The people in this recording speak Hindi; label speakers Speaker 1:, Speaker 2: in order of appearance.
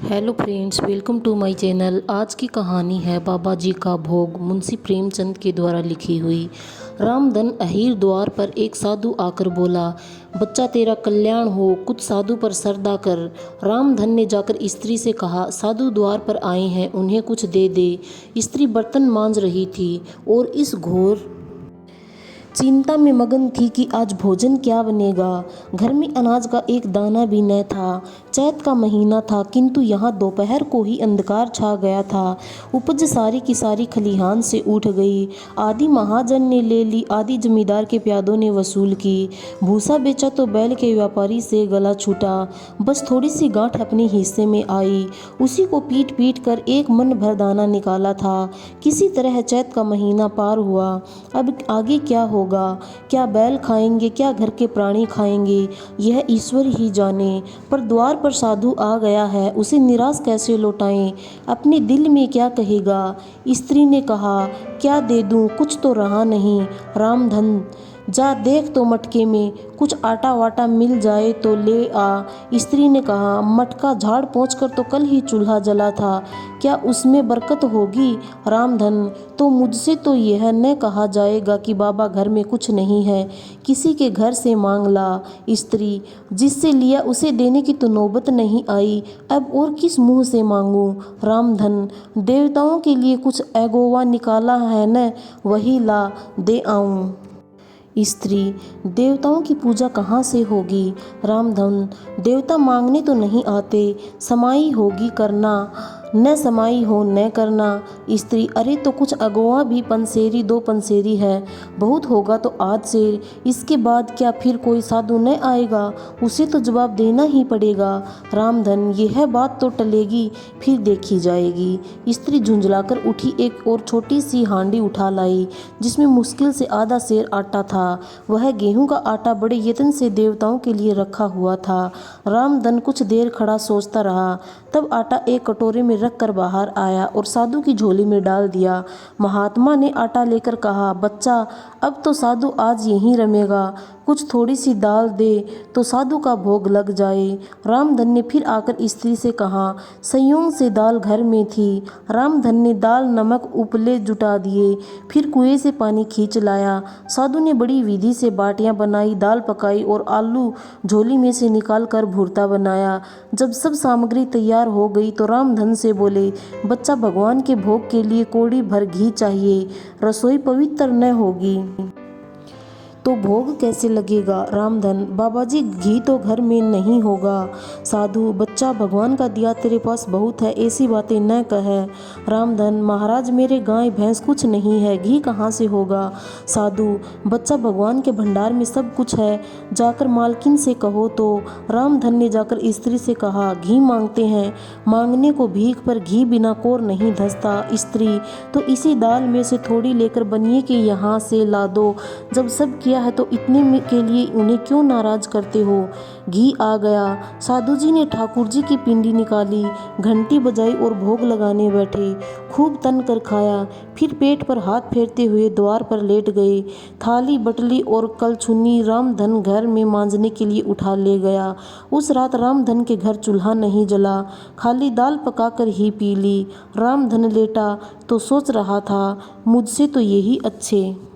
Speaker 1: Hello friends, welcome to my channel. आज की कहानी है बाबा जी का भोग, मुंशी प्रेमचंद के द्वारा लिखी हुई। रामधन अहीर द्वार पर एक साधु आकर बोला, बच्चा तेरा कल्याण हो, कुछ साधु पर श्रद्धा कर। रामधन ने जाकर स्त्री से कहा, साधु द्वार पर आए हैं, उन्हें कुछ दे दे। स्त्री बर्तन मांज रही थी और इस घोर चिंता में मगन थी कि आज भोजन क्या बनेगा। घर में अनाज का एक दाना भी न था। चैत का महीना था, किंतु यहाँ दोपहर को ही अंधकार छा गया था। उपज सारी की सारी खलिहान से उठ गई। आधी महाजन ने ले ली, आधी जमींदार के प्यादों ने वसूल की। भूसा बेचा तो बैल के व्यापारी से गला छूटा। बस थोड़ी सी गांठ अपने हिस्से में आई, उसी को पीट पीट कर एक मन भर दाना निकाला था। किसी तरह चैत का महीना पार हुआ। अब आगे क्या होगा? क्या बैल खाएंगे, क्या घर के प्राणी खाएंगे, यह ईश्वर ही जाने। पर द्वार पर साधु आ गया है, उसे निराश कैसे लौटाएं? अपने दिल में क्या कहेगा? स्त्री ने कहा, क्या दे दूं, कुछ तो रहा नहीं। रामधन, जा देख तो मटके में कुछ आटा वाटा मिल जाए तो ले आ। स्त्री ने कहा, मटका झाड़ पोंछ कर तो कल ही चूल्हा जला था, क्या उसमें बरकत होगी? रामधन, तो मुझसे तो यह न कहा जाएगा कि बाबा घर में कुछ नहीं है, किसी के घर से मांग ला। स्त्री, जिससे लिया उसे देने की तो नौबत नहीं आई, अब और किस मुंह से मांगूं? रामधन, देवताओं के लिए कुछ एगोवा निकाला है न, वही ला दे आऊं। स्त्री, देवताओं की पूजा कहाँ से होगी? रामधन, देवता मांगने तो नहीं आते, समाई होगी करना, न समाई हो न करना। स्त्री, अरे तो कुछ अगुआ भी पंसेरी दो पंसेरी है, बहुत होगा तो आध सेर, इसके बाद क्या फिर कोई साधु न आएगा? उसे तो जवाब देना ही पड़ेगा। रामधन, यह बात तो टलेगी, फिर देखी जाएगी। स्त्री झुंझलाकर उठी, एक और छोटी सी हांडी उठा लाई, जिसमें मुश्किल से आधा सेर आटा था। वह गेहूं का आटा बड़े यत्न से देवताओं के लिए रखा हुआ था। रामधन कुछ देर खड़ा सोचता रहा, तब आटा एक कटोरे में रख कर बाहर आया और साधु की झोली में डाल दिया। महात्मा ने आटा लेकर कहा, बच्चा, अब तो साधु आज यहीं रमेगा, कुछ थोड़ी सी दाल दे तो साधु का भोग लग जाए। रामधन ने फिर आकर स्त्री से कहा, संयोग से दाल घर में थी। रामधन ने दाल नमक उपले जुटा दिए, फिर कुएं से पानी खींच लाया। साधु ने बड़ी विधि से बाटियां बनाई, दाल पकाई और आलू झोली में से निकाल कर भुर्ता बनाया। जब सब सामग्री तैयार हो गई तो रामधन से बोले, बच्चा, भगवान के भोग के लिए कोड़ी भर घी चाहिए, रसोई पवित्र न होगी तो भोग कैसे लगेगा? रामधन, बाबा जी, घी तो घर में नहीं होगा। साधु, बच्चा, भगवान का दिया तेरे पास बहुत है, ऐसी बातें न कह। रामधन, महाराज, मेरे गाय भैंस कुछ नहीं है, घी कहाँ से होगा? साधु, बच्चा, भगवान के भंडार में सब कुछ है, जाकर मालकिन से कहो तो। रामधन ने जाकर स्त्री से कहा, घी मांगते हैं, मांगने को भीख, पर घी बिना कोर नहीं धंसता। स्त्री, तो इसी दाल में से थोड़ी लेकर बनिए कि यहाँ से ला दो, जब सब किया है तो इतने में के लिए उन्हें क्यों नाराज करते हो? घी आ गया। साधु जी ने ठाकुर जी की पिंडी निकाली, घंटी बजाई और भोग लगाने बैठे। खूब तन कर खाया, फिर पेट पर हाथ फेरते हुए द्वार पर लेट गए। थाली बटली और कलछुन्नी रामधन घर में मांजने के लिए उठा ले गया। उस रात रामधन के घर चूल्हा नहीं जला, खाली दाल पकाकर ही पी ली। रामधन लेटा तो सोच रहा था, मुझसे तो यही अच्छे